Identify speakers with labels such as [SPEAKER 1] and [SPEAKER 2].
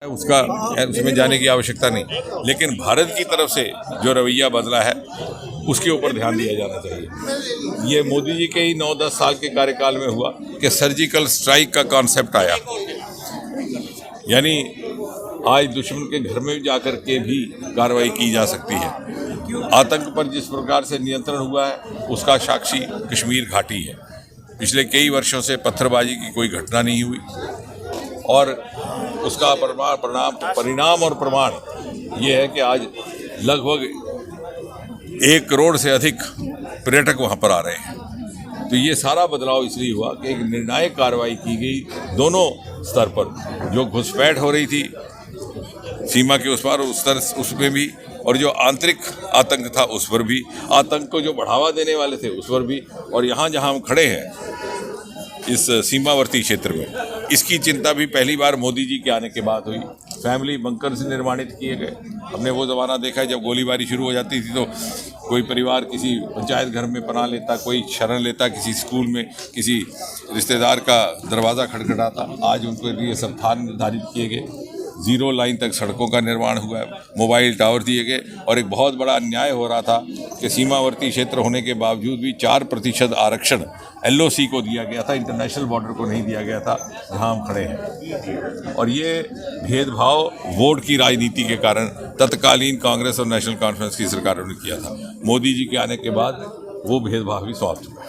[SPEAKER 1] उसका उसमें जाने की आवश्यकता नहीं, लेकिन भारत की तरफ से जो रवैया बदला है उसके ऊपर ध्यान दिया जाना चाहिए। ये मोदी जी के ही 9-10 साल के कार्यकाल में हुआ कि सर्जिकल स्ट्राइक का कॉन्सेप्ट आया, यानी आज दुश्मन के घर में जाकर के भी कार्रवाई की जा सकती है। आतंक पर जिस प्रकार से नियंत्रण हुआ है उसका साक्षी कश्मीर घाटी है। पिछले कई वर्षों से पत्थरबाजी की कोई घटना नहीं हुई और उसका परिणाम और प्रमाण ये है कि आज लगभग 1 करोड़ से अधिक पर्यटक वहाँ पर आ रहे हैं। तो ये सारा बदलाव इसलिए हुआ कि एक निर्णायक कार्रवाई की गई दोनों स्तर पर। जो घुसपैठ हो रही थी सीमा के उस पार उसमें भी, और जो आंतरिक आतंक था उस पर भी, आतंक को जो बढ़ावा देने वाले थे उस पर भी, और यहाँ जहाँ हम खड़े हैं इस सीमावर्ती क्षेत्र में, इसकी चिंता भी पहली बार मोदी जी के आने के बाद हुई। फैमिली बंकर से निर्माणित किए गए। हमने वो ज़माना देखा है जब गोलीबारी शुरू हो जाती थी तो कोई परिवार किसी पंचायत घर में पनाह लेता, कोई शरण लेता, किसी स्कूल में किसी रिश्तेदार का दरवाज़ा खटखटाता। आज उनके लिए सब स्थान निर्धारित किए गए, 0 लाइन तक सड़कों का निर्माण हुआ है, मोबाइल टावर दिए गए, और एक बहुत बड़ा अन्याय हो रहा था कि सीमावर्ती क्षेत्र होने के बावजूद भी 4% आरक्षण LOC को दिया गया था, इंटरनेशनल बॉर्डर को नहीं दिया गया था जहां हम खड़े हैं। और ये भेदभाव वोट की राजनीति के कारण तत्कालीन कांग्रेस और नेशनल कॉन्फ्रेंस की सरकारों ने किया था। मोदी जी के आने के बाद वो भेदभाव भी समाप्त हुआ।